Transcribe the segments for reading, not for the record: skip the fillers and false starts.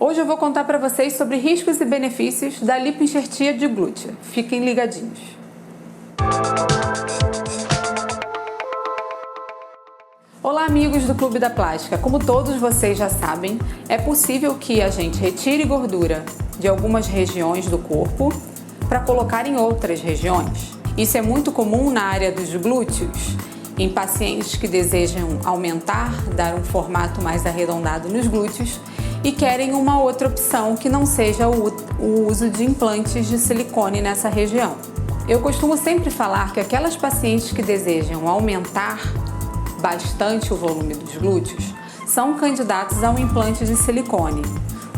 Hoje eu vou contar para vocês sobre riscos e benefícios da lipoenxertia de glútea. Fiquem ligadinhos. Olá, amigos do Clube da Plástica. Como todos vocês já sabem, é possível que a gente retire gordura de algumas regiões do corpo para colocar em outras regiões. Isso é muito comum na área dos glúteos, em pacientes que desejam aumentar, dar um formato mais arredondado nos glúteos e querem uma outra opção que não seja o uso de implantes de silicone nessa região. Eu costumo sempre falar que aquelas pacientes que desejam aumentar bastante o volume dos glúteos são candidatos a um implante de silicone,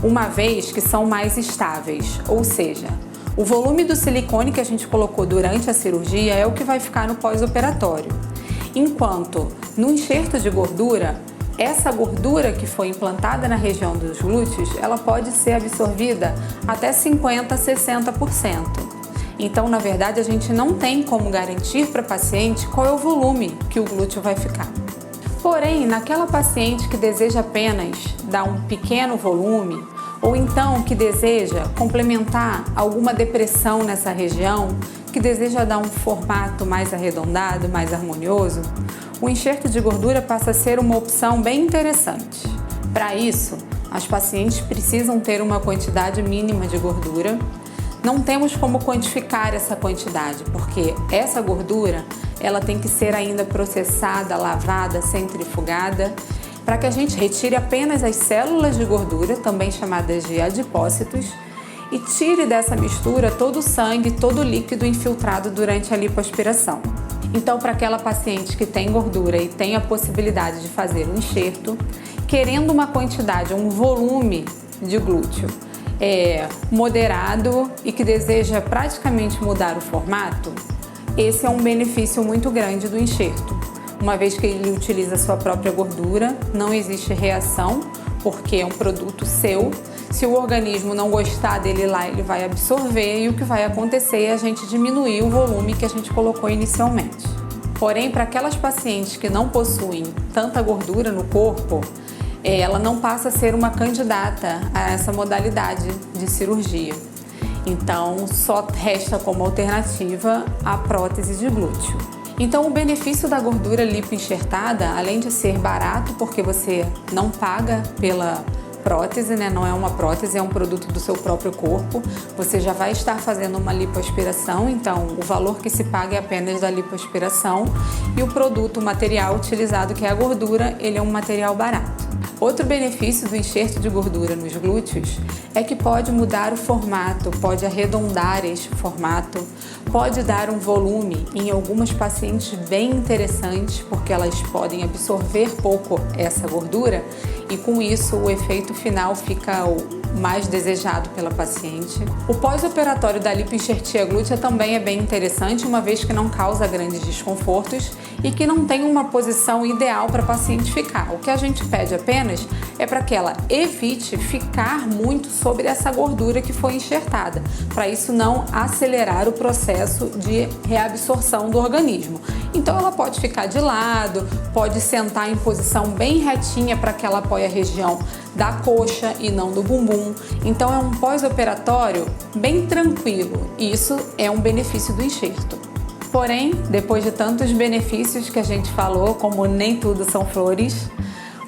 uma vez que são mais estáveis, ou seja, o volume do silicone que a gente colocou durante a cirurgia é o que vai ficar no pós-operatório, enquanto no enxerto de gordura, essa gordura que foi implantada na região dos glúteos, ela pode ser absorvida até 50% a 60%. Então, na verdade, a gente não tem como garantir para a paciente qual é o volume que o glúteo vai ficar. Porém, naquela paciente que deseja apenas dar um pequeno volume, ou então que deseja complementar alguma depressão nessa região, que deseja dar um formato mais arredondado, mais harmonioso, o enxerto de gordura passa a ser uma opção bem interessante. Para isso, as pacientes precisam ter uma quantidade mínima de gordura. Não temos como quantificar essa quantidade, porque essa gordura ela tem que ser ainda processada, lavada, centrifugada, para que a gente retire apenas as células de gordura, também chamadas de adipócitos, e tire dessa mistura todo o sangue, todo o líquido infiltrado durante a lipoaspiração. Então, para aquela paciente que tem gordura e tem a possibilidade de fazer um enxerto, querendo uma quantidade, um volume de glúteo moderado e que deseja praticamente mudar o formato, esse é um benefício muito grande do enxerto. Uma vez que ele utiliza a sua própria gordura, não existe reação, porque é um produto seu. Se o organismo não gostar dele lá, ele vai absorver e o que vai acontecer é a gente diminuir o volume que a gente colocou inicialmente. Porém, para aquelas pacientes que não possuem tanta gordura no corpo, ela não passa a ser uma candidata a essa modalidade de cirurgia. Então, só resta como alternativa a prótese de glúteo. Então, o benefício da gordura lipoenxertada, além de ser barato, porque você não paga pela prótese, né? Não é uma prótese, é um produto do seu próprio corpo. Você já vai estar fazendo uma lipoaspiração, então o valor que se paga é apenas da lipoaspiração e o produto, o material utilizado, que é a gordura, ele é um material barato. Outro benefício do enxerto de gordura nos glúteos é que pode mudar o formato, pode arredondar este formato, pode dar um volume em algumas pacientes bem interessantes, porque elas podem absorver pouco essa gordura e com isso o efeito final fica o mais desejado pela paciente. O pós-operatório da lipoenxertia glútea também é bem interessante, uma vez que não causa grandes desconfortos e que não tem uma posição ideal para a paciente ficar. O que a gente pede apenas é para que ela evite ficar muito sobre essa gordura que foi enxertada, para isso não acelerar o processo de reabsorção do organismo. Então ela pode ficar de lado, pode sentar em posição bem retinha para que ela apoie a região da coxa e não do bumbum. Então é um pós-operatório bem tranquilo e isso é um benefício do enxerto. Porém, depois de tantos benefícios que a gente falou, como nem tudo são flores,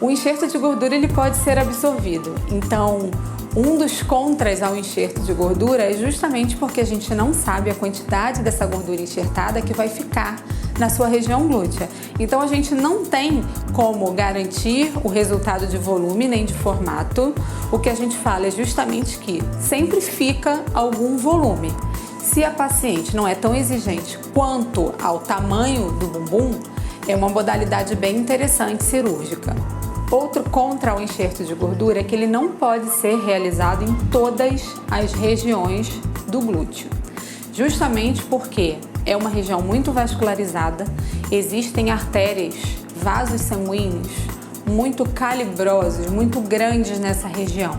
o enxerto de gordura ele pode ser absorvido. Então, um dos contras ao enxerto de gordura é justamente porque a gente não sabe a quantidade dessa gordura enxertada que vai ficar na sua região glútea. Então, a gente não tem como garantir o resultado de volume nem de formato. O que a gente fala é justamente que sempre fica algum volume. Se a paciente não é tão exigente quanto ao tamanho do bumbum, é uma modalidade bem interessante cirúrgica. Outro contra o enxerto de gordura é que ele não pode ser realizado em todas as regiões do glúteo, justamente porque é uma região muito vascularizada, existem artérias, vasos sanguíneos muito calibrosos, muito grandes nessa região.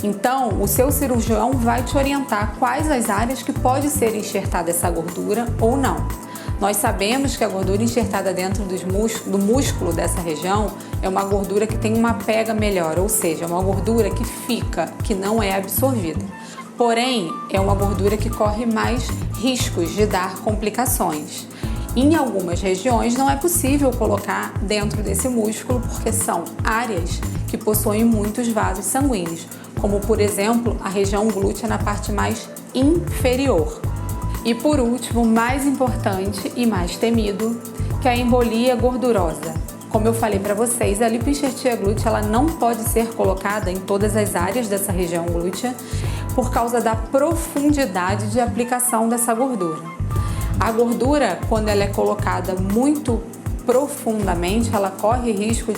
Então, o seu cirurgião vai te orientar quais as áreas que pode ser enxertada essa gordura ou não. Nós sabemos que a gordura enxertada dentro do músculo dessa região é uma gordura que tem uma pega melhor, ou seja, é uma gordura que fica, que não é absorvida. Porém, é uma gordura que corre mais riscos de dar complicações. Em algumas regiões não é possível colocar dentro desse músculo porque são áreas que possuem muitos vasos sanguíneos, como por exemplo a região glútea na parte mais inferior. E por último, mais importante e mais temido, que é a embolia gordurosa. Como eu falei para vocês, a lipoenxertia glútea ela não pode ser colocada em todas as áreas dessa região glútea por causa da profundidade de aplicação dessa gordura. A gordura, quando ela é colocada muito profundamente, ela corre risco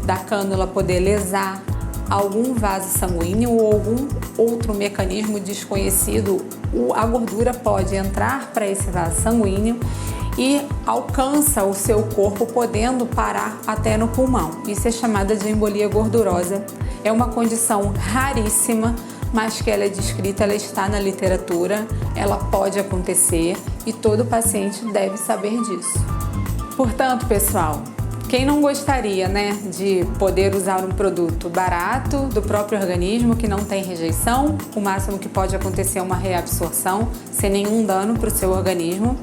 da cânula poder lesar algum vaso sanguíneo ou algum outro mecanismo desconhecido. A gordura pode entrar para esse vaso sanguíneo e alcança o seu corpo, podendo parar até no pulmão. Isso é chamada de embolia gordurosa. É uma condição raríssima, mas que ela é descrita, ela está na literatura, ela pode acontecer e todo paciente deve saber disso. Portanto, pessoal, quem não gostaria, de poder usar um produto barato, do próprio organismo, que não tem rejeição, o máximo que pode acontecer é uma reabsorção, sem nenhum dano para o seu organismo.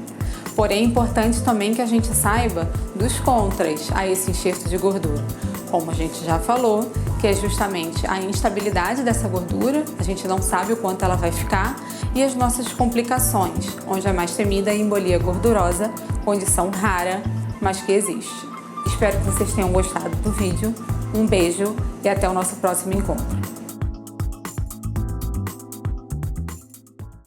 Porém, é importante também que a gente saiba dos contras a esse enxerto de gordura. Como a gente já falou, que é justamente a instabilidade dessa gordura, a gente não sabe o quanto ela vai ficar, e as nossas complicações, onde a mais temida é a embolia gordurosa, condição rara, mas que existe. Espero que vocês tenham gostado do vídeo. Um beijo e até o nosso próximo encontro.